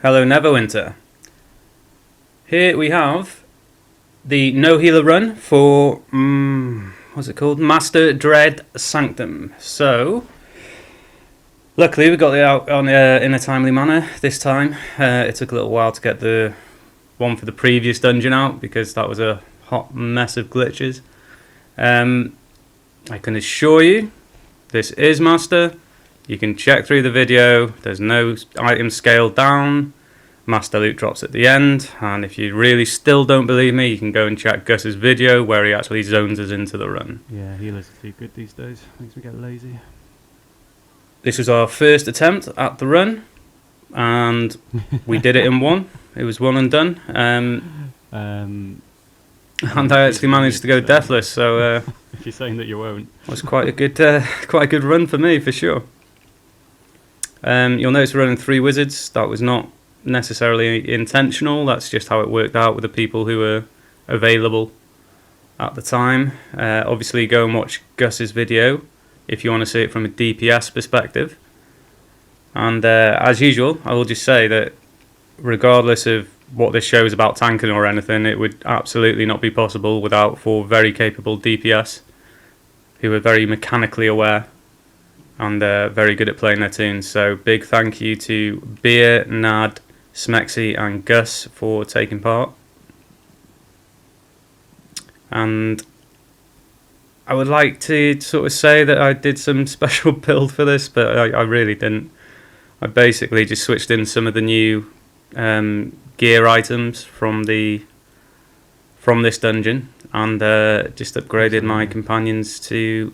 Hello Neverwinter. Here we have the no healer run for what's it called? Master Dread Sanctum. So luckily we got it out on in a timely manner this time. It took a little while to get the one for the previous dungeon out because that was a hot mess of glitches. I can assure you this is Master. You can check through the video. There's no item scaled down. Master loot drops at the end, and if you really still don't believe me, you can go and check Gus's video where he actually zones us into the run. Yeah, healers are too good these days. Makes me get lazy. This was our first attempt at the run, and we did it in one. It was one and done. And I actually managed to go deathless, so if you're saying that you won't, it was quite a good run for me for sure. You'll notice we're running 3 wizards. That was not necessarily intentional. That's just how it worked out with the people who were available at the time. Obviously go and watch Gus's video if you want to see it from a DPS perspective. And as usual, I will just say that regardless of what this show is about tanking or anything, it would absolutely not be possible without 4 very capable DPS who are very mechanically aware and very good at playing their tunes. So big thank you to Beer, Nad, Smexy and Gus for taking part. And I would like to sort of say that I did some special build for this, but I really didn't. I basically just switched in some of the new gear items from this dungeon and just upgraded my companions to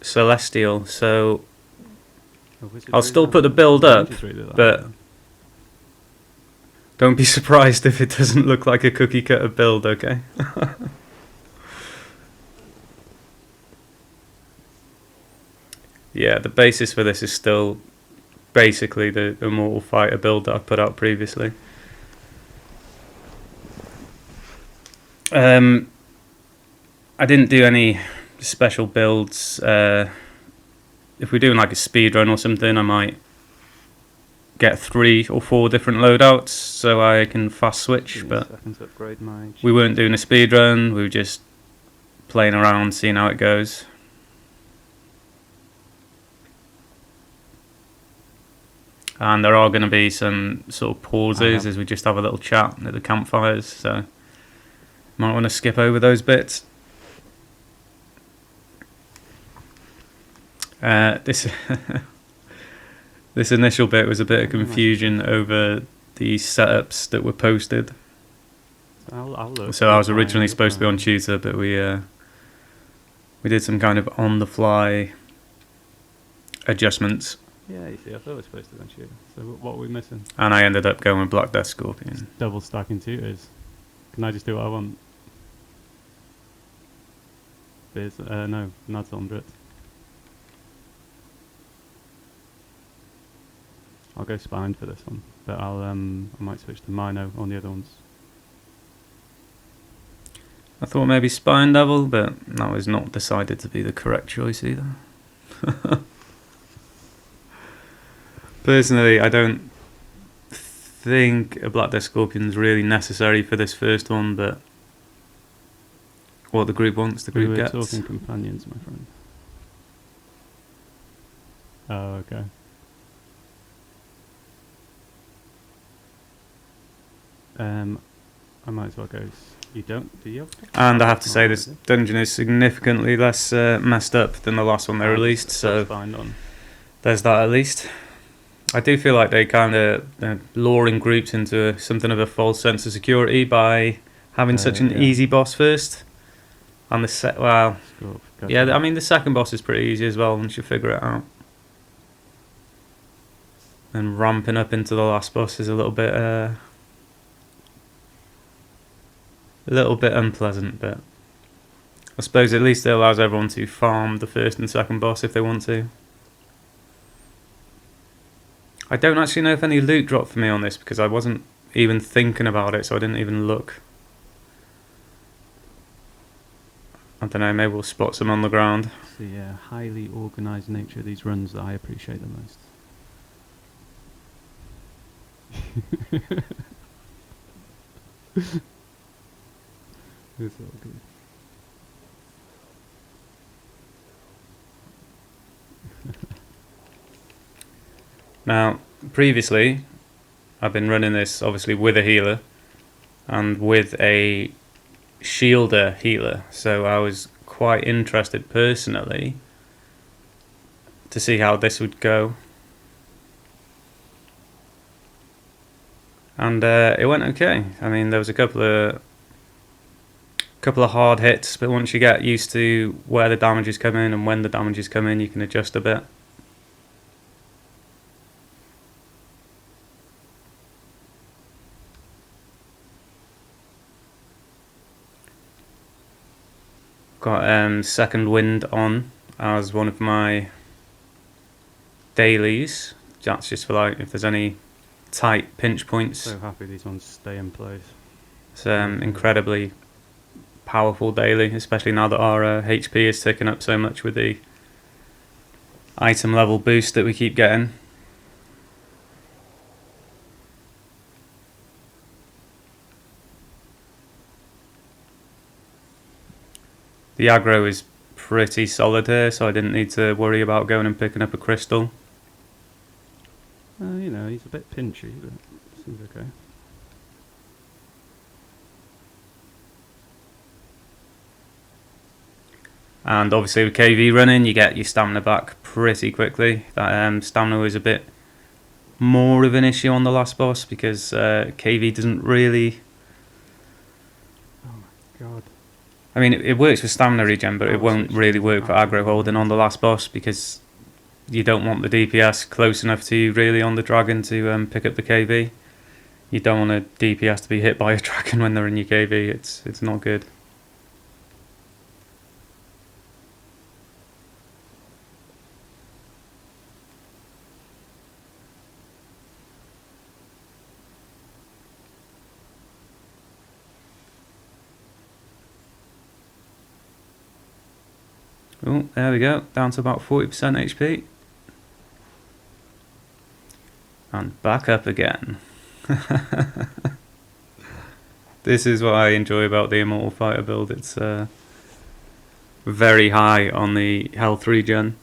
Celestial. So I'll still put the build up, but don't be surprised if it doesn't look like a cookie cutter build, okay? Yeah, the basis for this is still basically the Immortal Fighter build that I've put out previously. I didn't do any special builds. If we're doing like a speed run or something, I might get 3 or 4 different loadouts so I can fast switch, but we weren't doing a speed run. We were just playing around, seeing how it goes. And there are going to be some sort of pauses as we just have a little chat at the campfires, so might want to skip over those bits. This initial bit was a bit of confusion over the setups that were posted. So I was originally supposed to be on tutor, but we did some kind of on the fly adjustments. Yeah, you see, I thought it was supposed to be on tutor. So what are we missing? And I ended up going with Black Death Scorpion. Double stacking tutors. Can I just do what I want? No, Nad's under it. I'll go spine for this one, but I might switch to Mino on the other ones. I thought maybe Spine Devil, but that was not decided to be the correct choice either. Personally, I don't think a Black Death Scorpion is really necessary for this first one, but what the group wants, the group gets. We were talking companions, my friend. Oh, okay. I might as well go. You don't, do you? And I have to say, this dungeon is significantly less messed up than the last one they released, so there's that at least. I do feel like they kind of luring groups into something of a false sense of security by having such an easy boss first. And the I mean the second boss is pretty easy as well once you figure it out. And ramping up into the last boss is a little bit unpleasant, but I suppose at least it allows everyone to farm the first and second boss if they want to. I don't actually know if any loot dropped for me on this because I wasn't even thinking about it, so I didn't even look. I don't know, maybe we'll spot some on the ground. It's the highly organised nature of these runs that I appreciate the most. It's all good. Now, previously, I've been running this obviously with a healer and with a shielder healer, so I was quite interested personally to see how this would go. And it went okay. I mean, there was a couple of hard hits, but once you get used to where the damage is coming and when the damage is coming, you can adjust a bit. Got Second Wind on as one of my dailies. That's just for like if there's any tight pinch points. So happy these ones stay in place. It's incredibly powerful daily, especially now that our HP is ticking up so much with the item level boost that we keep getting. The aggro is pretty solid here, so I didn't need to worry about going and picking up a crystal. You know, he's a bit pinchy, but seems okay. And obviously with KV running, you get your stamina back pretty quickly. That stamina was a bit more of an issue on the last boss because KV doesn't really... Oh my god. I mean, it works for stamina regen, but it won't really work for aggro holding on the last boss because you don't want the DPS close enough to you really on the dragon to pick up the KV. You don't want a DPS to be hit by a dragon when they're in your KV. It's not good. Oh, there we go, down to about 40% HP. And back up again. This is what I enjoy about the Immortal Fighter build. It's very high on the health regen.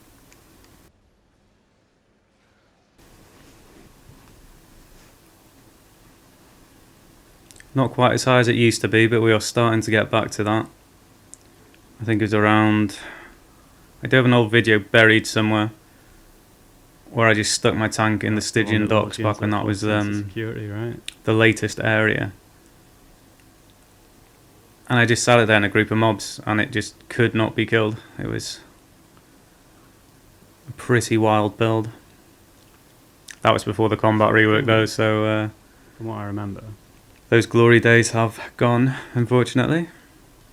Not quite as high as it used to be, but we are starting to get back to that. I think it was around... I do have an old video buried somewhere where I just stuck my tank in the Stygian docks back when that was security, right? the latest area. And I just sat it there in a group of mobs and it just could not be killed. It was a pretty wild build. That was before the combat rework though, so... From what I remember. Those glory days have gone, unfortunately.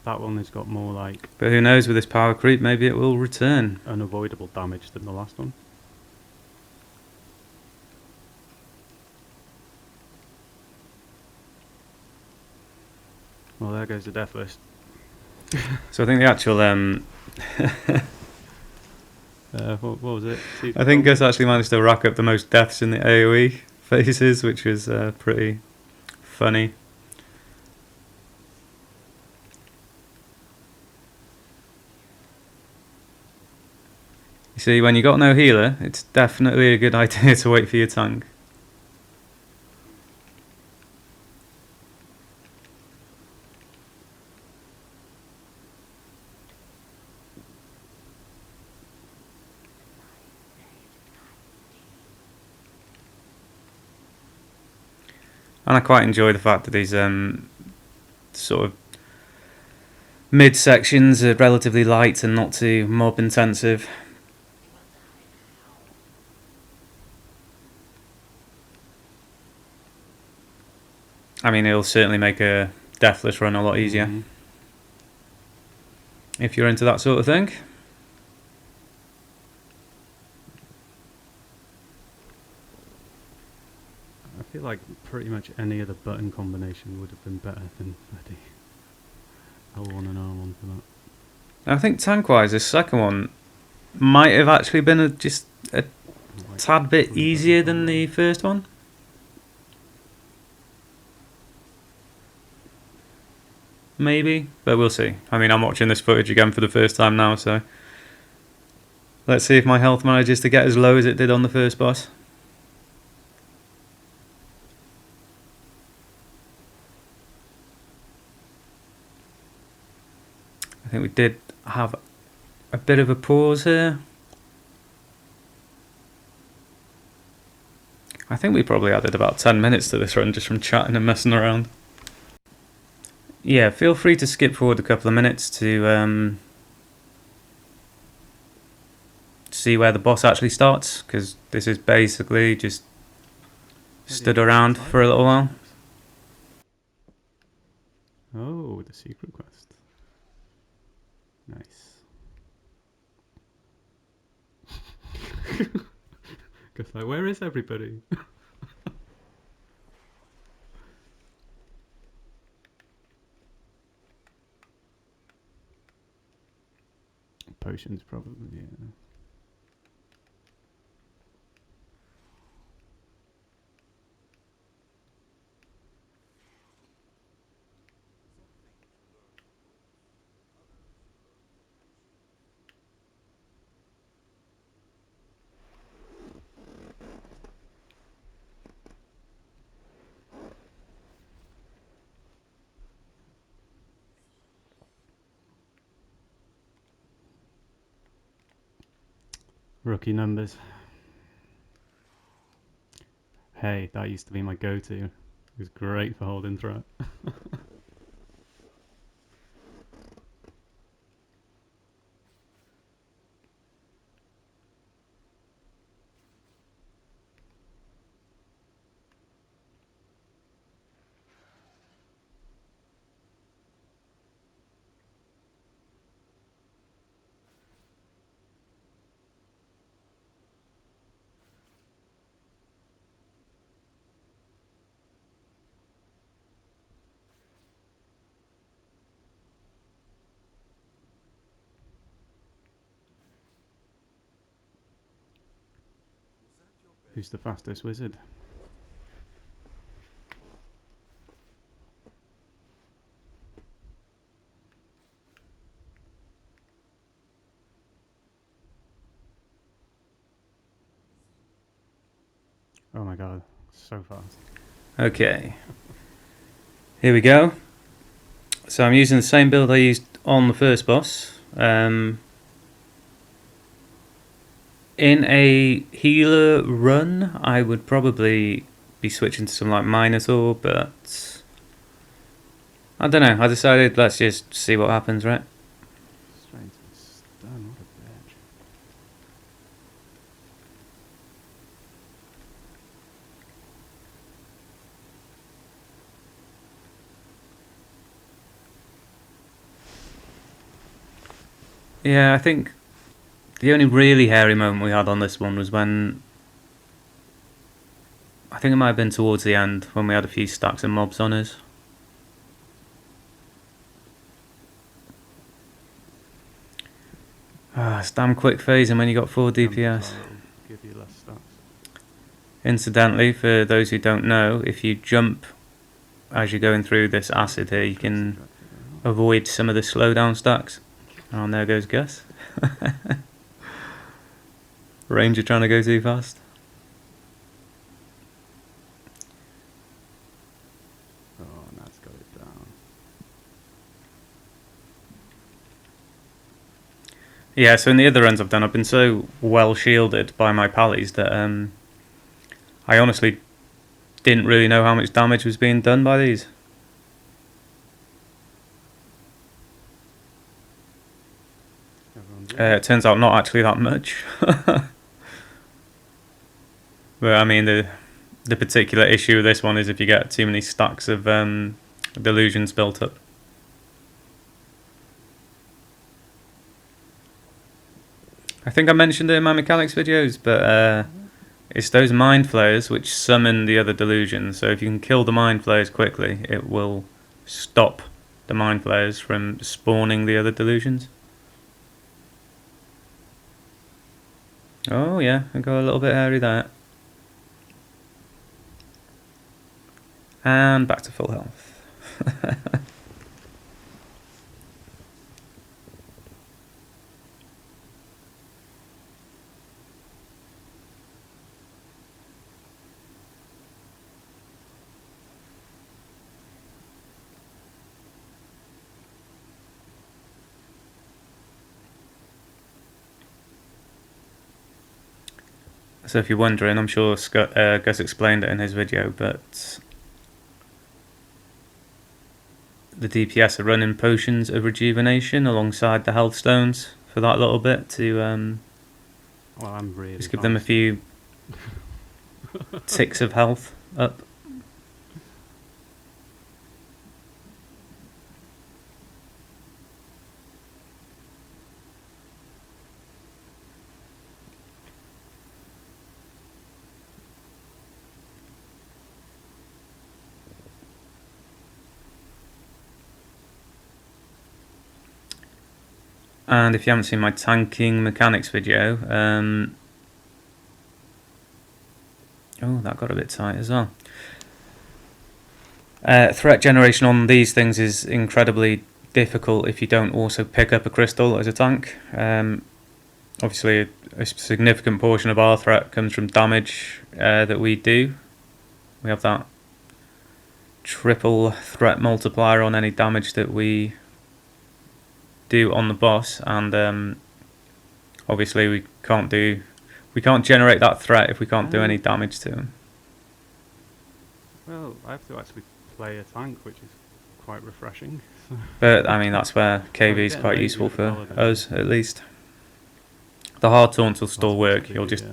That one has got more like... But who knows, with this power creep, maybe it will return. unavoidable damage than the last one. Well, there goes the death list. So I think the actual... what was it? I think Gus actually managed to rack up the most deaths in the AoE phases, which was pretty funny. You see, when you got no healer, it's definitely a good idea to wait for your tank. And I quite enjoy the fact that these sort of mid sections are relatively light and not too mob intensive. I mean, it'll certainly make a deathless run a lot easier. Mm-hmm. If you're into that sort of thing. I feel like pretty much any other button combination would have been better than bloody L1 and R1 for that. I think tank-wise, this second one might have actually been just a tad bit easier than the first one. maybe, but we'll see. I mean, I'm watching this footage again for the first time now, so let's see if my health manages to get as low as it did on the first boss. I think we did have a bit of a pause here. I think we probably added about 10 minutes to this run just from chatting and messing around. Yeah, feel free to skip forward a couple of minutes to see where the boss actually starts, because this is basically just stood around for a little while. Oh, the secret quest. Nice. Cause like, where is everybody? Potions, probably. Yeah. Rookie numbers. Hey, that used to be my go-to. It was great for holding threat. Who's the fastest wizard? Oh my god, so fast. Okay, here we go. So I'm using the same build I used on the first boss. In a healer run, I would probably be switching to something like Minotaur, but I don't know. I decided let's just see what happens, right? Straight to the stun, what a bitch. Yeah, I think the only really hairy moment we had on this one was when, I think it might have been towards the end, when we had a few stacks of mobs on us. It's damn quick phasing when you got 4 DPS. Give you less stats. Incidentally, for those who don't know, if you jump as you're going through this acid here, you can avoid some of the slowdown stacks. Oh, and there goes Gus. Ranger trying to go too fast. Oh, that's got it down. Yeah, so in the other runs I've done, I've been so well shielded by my pallies that I honestly didn't really know how much damage was being done by these. It turns out not actually that much. But I mean, the particular issue with this one is if you get too many stacks of delusions built up. I think I mentioned it in my mechanics videos, but it's those mind flayers which summon the other delusions. So if you can kill the mind flayers quickly, it will stop the mind flayers from spawning the other delusions. Oh yeah, I got a little bit hairy there. And back to full health. So if you're wondering, I'm sure Gus explained it in his video, but the DPS are running potions of rejuvenation alongside the health stones for that little bit to Well, I'm really just give them a few ticks of health up. And if you haven't seen my tanking mechanics video, oh, that got a bit tight as well. Threat generation on these things is incredibly difficult if you don't also pick up a crystal as a tank. Obviously, a significant portion of our threat comes from damage that we do. We have that triple threat multiplier on any damage that we do on the boss, and obviously we can't generate that threat if we can't do any damage to him. Well, I have to actually play a tank, which is quite refreshing. But I mean, that's where KV is quite useful for us, at least. The hard taunts will still work. You'll just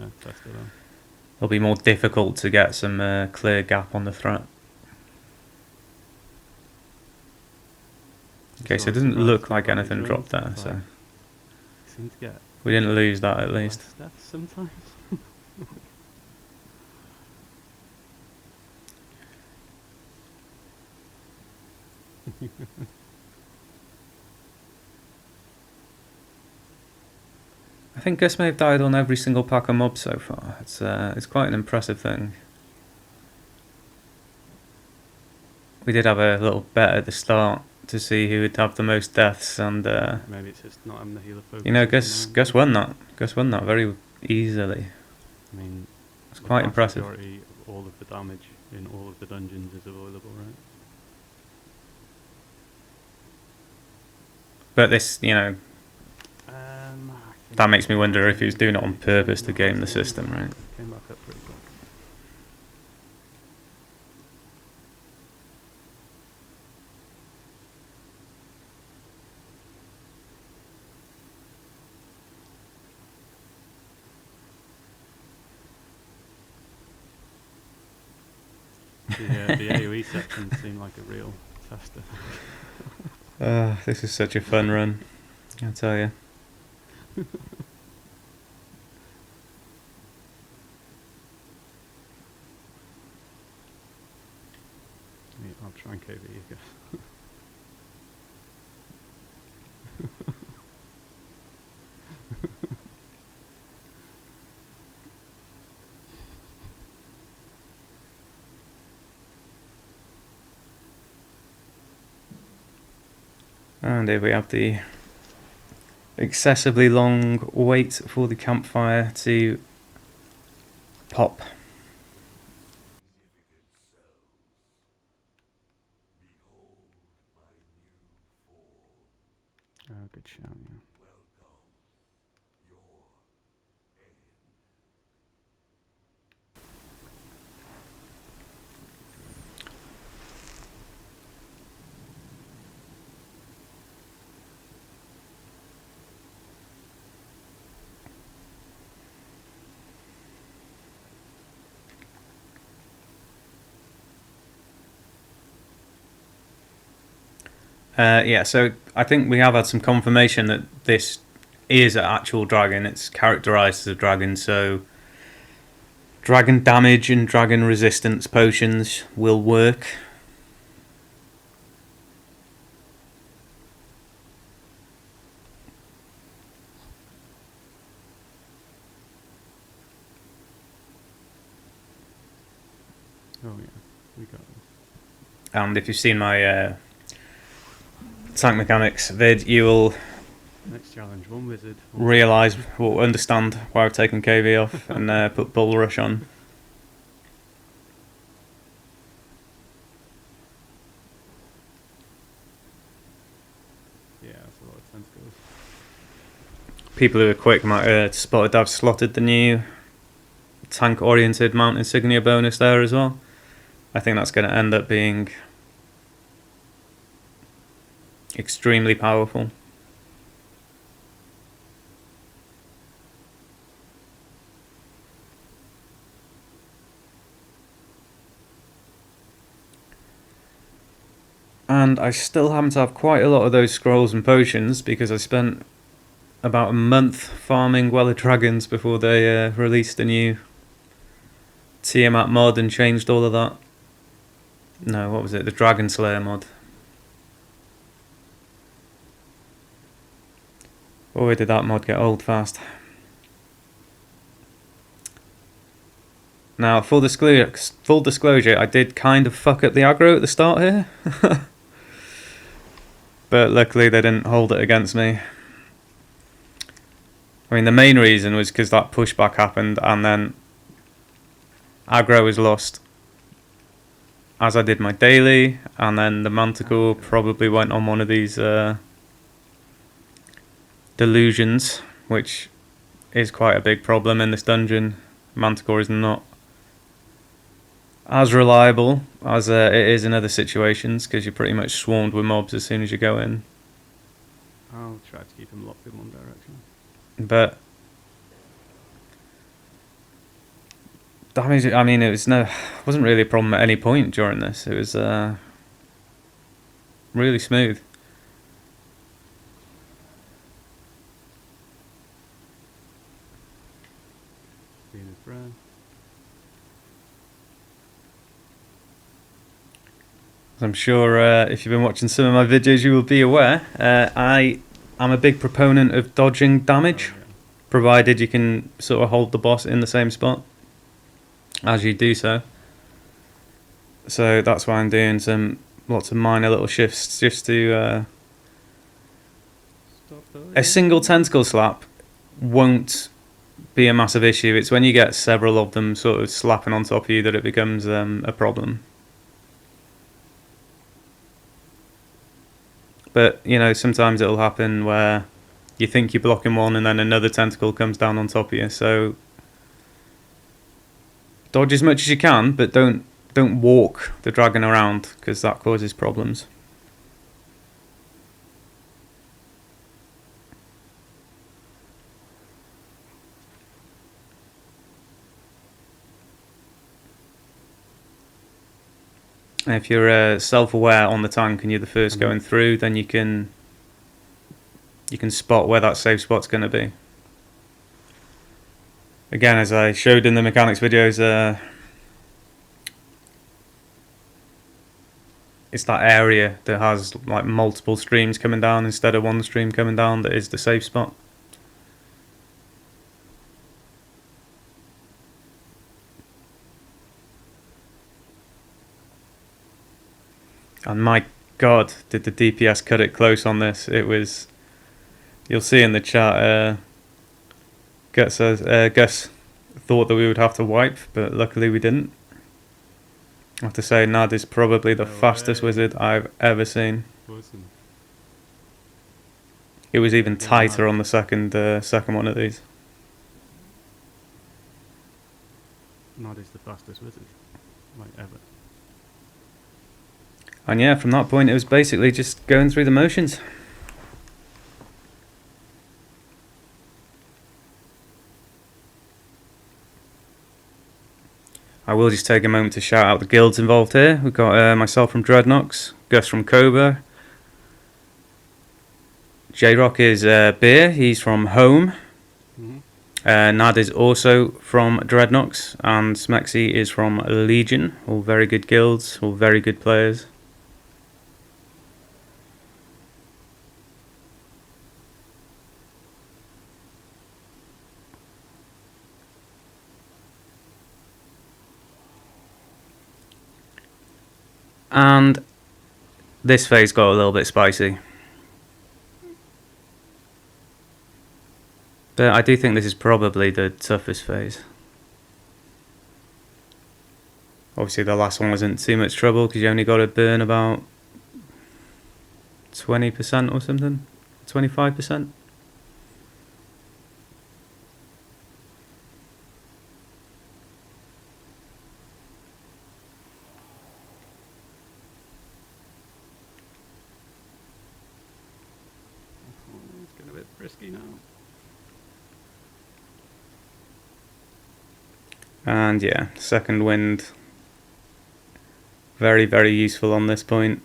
it'll be more difficult to get some clear gap on the threat. Okay, so it doesn't look like anything dropped there, so we didn't lose that at least. Sometimes. I think Gus may have died on every single pack of mobs so far. It's quite an impressive thing. We did have a little bet at the start to see who would have the most deaths, and maybe it's just not having the healer focus. You know, Gus won that. Gus won that very easily. I mean, it's quite impressive. The majority of all of the damage in all of the dungeons is avoidable, right? But this, you know, that makes me wonder if he was doing it on purpose to game the system, right? Came back up pretty quick. The AoE section seemed like a real tester. This is such a fun run, I tell you. I'll try and KV you guys. And here we have the excessively long wait for the campfire to pop. Oh, good shout, yeah. Yeah, so I think we have had some confirmation that this is an actual dragon. It's characterized as a dragon, so dragon damage and dragon resistance potions will work. Oh yeah, we got this. And if you've seen my tank mechanics vid, you will next challenge, one wizard. Realise, will understand why I've taken KV off and put Bull Rush on. Yeah, that's a lot of tentacles. People who are quick might spotted I've slotted the new tank oriented mount insignia bonus there as well. I think that's going to end up being extremely powerful. And I still happen to have quite a lot of those scrolls and potions because I spent about a month farming Well of Dragons before they released a new Tiamat mod and changed all of that. No, what was it? The Dragon Slayer mod. Boy, did that mod get old fast. Now, full disclosure, I did kind of fuck up the aggro at the start here. But luckily they didn't hold it against me. I mean, the main reason was because that pushback happened and then aggro was lost as I did my daily, and then the Manticore probably went on one of these delusions, which is quite a big problem in this dungeon. Manticore is not as reliable as it is in other situations because you're pretty much swarmed with mobs as soon as you go in. I'll try to keep him locked in one direction. But damage, I mean, wasn't really a problem at any point during this. It was really smooth. Being his friend. I'm sure if you've been watching some of my videos you will be aware, I am a big proponent of dodging damage, provided you can sort of hold the boss in the same spot as you do so. So that's why I'm doing lots of minor little shifts just to... a single tentacle slap won't be a massive issue. It's when you get several of them sort of slapping on top of you that it becomes a problem. But, you know, sometimes it'll happen where you think you're blocking one and then another tentacle comes down on top of you. So dodge as much as you can, but don't walk the dragon around because that causes problems. And if you're self-aware on the tank and you're the first going through, then you can spot where that safe spot's going to be. Again, as I showed in the mechanics videos, it's that area that has like multiple streams coming down instead of one stream coming down that is the safe spot. And my god, did the DPS cut it close on this. It was... You'll see in the chat, Gus thought that we would have to wipe, but luckily we didn't. I have to say, Nad is probably the fastest wizard I've ever seen. Awesome. It was even tighter on the second one of these. Nad is the fastest wizard, like ever. And yeah, from that point it was basically just going through the motions. I will just take a moment to shout out the guilds involved here. We've got myself from Dreadnoks, Gus from Cobra, J-Rock is Beer, he's from Home, Nad is also from Dreadnoks, and Smexy is from Legion. All very good guilds, all very good players. And this phase got a little bit spicy. But I do think this is probably the toughest phase. Obviously the last one wasn't too much trouble because you only got to burn about 20% or something, 25%. risky now. And yeah, second wind. Very, very useful on this point.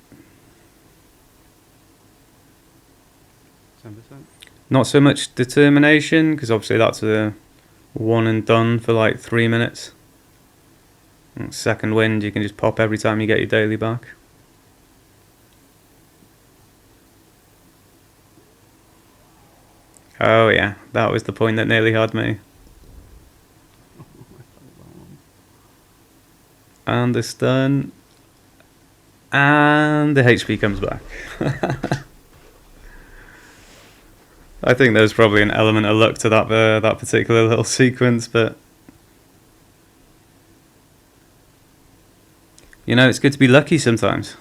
10%. Not so much determination, because obviously that's a one and done for like 3 minutes. And second wind, you can just pop every time you get your daily back. Oh yeah, that was the point that nearly had me. And the stun. And the HP comes back. I think there's probably an element of luck to that particular little sequence, but you know, it's good to be lucky sometimes.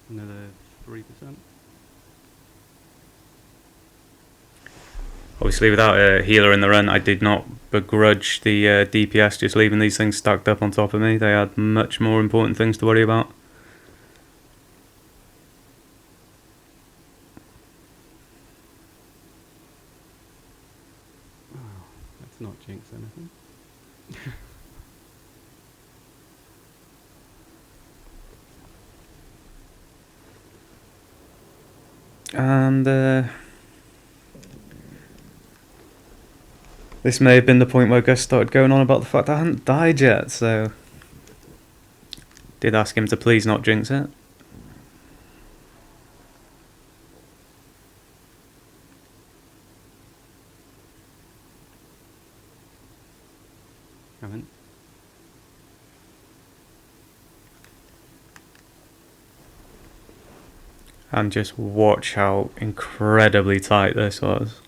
Another 3%. Obviously, without a healer in the run, I did not begrudge the DPS just leaving these things stacked up on top of me. They had much more important things to worry about. Oh, let's not jinx anything. And this may have been the point where Gus started going on about the fact I hadn't died yet, so did ask him to please not jinx it. Haven't. And just watch how incredibly tight this was.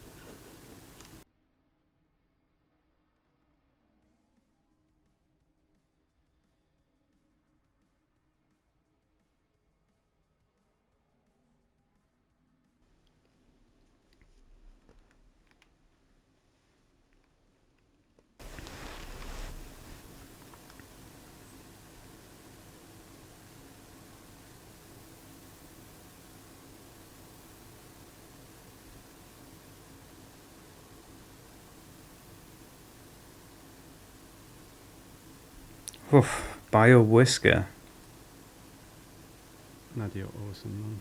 Oof, Bio Whisker. Nadia, awesome, man.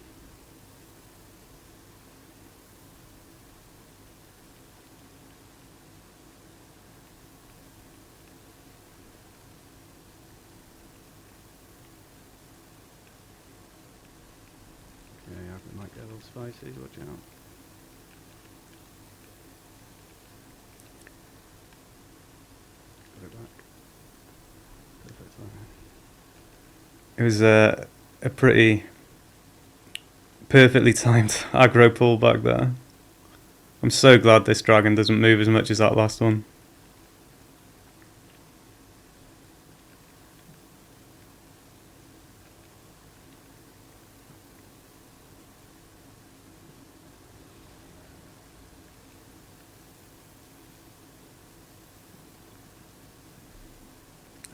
Okay, I might get a little spicy, watch out. Put it back. Perfect timing. It was a pretty perfectly timed aggro pullback there. I'm so glad this dragon doesn't move as much as that last one.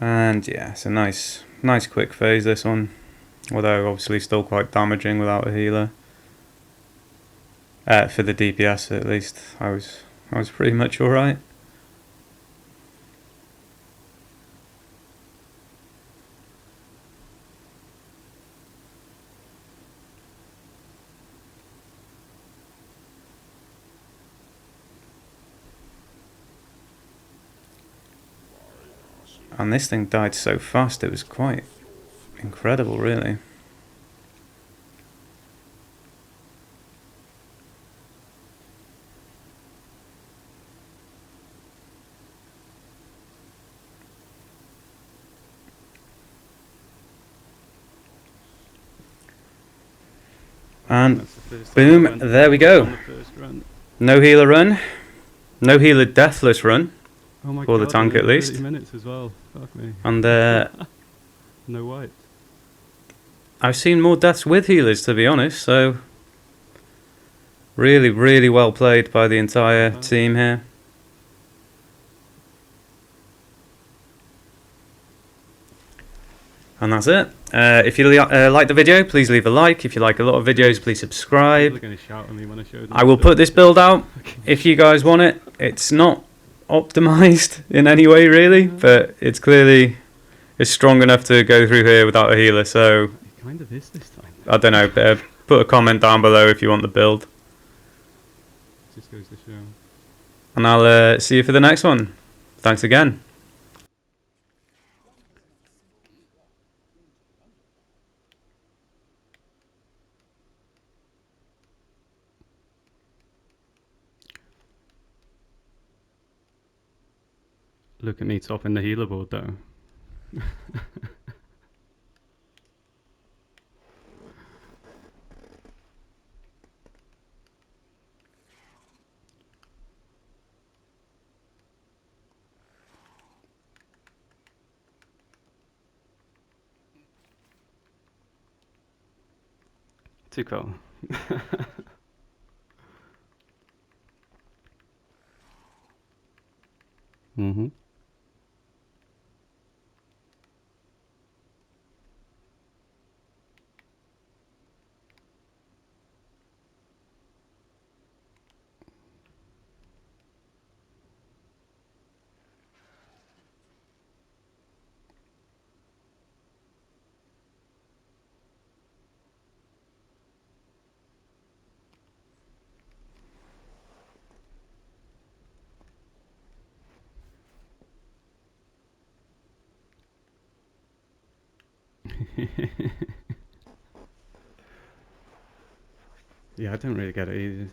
And yeah, it's a nice quick phase, this one. Although obviously still quite damaging without a healer. For the DPS at least, I was pretty much alright. And this thing died so fast, it was quite incredible, really. And boom, there we go. No healer run. No healer deathless run. Oh my for God, the tank at least. 30 minutes as well. Fuck me. And no white. I've seen more deaths with healers, to be honest, so really, really well played by the entire team here. And that's it. If you like the video, please leave a like. If you like a lot of videos, please subscribe. People are going to shout at me when I show them. I will put this build out if you guys want it. It's not optimized in any way really, but it's clearly strong enough to go through here without a healer. So It kind of is this time. I don't know. Put a comment down below if you want the build, Just goes to show. and I'll see you for the next one. Thanks again. Look at me topping the healer board though. Too cool. Mm-hmm. Yeah, I don't really get it either.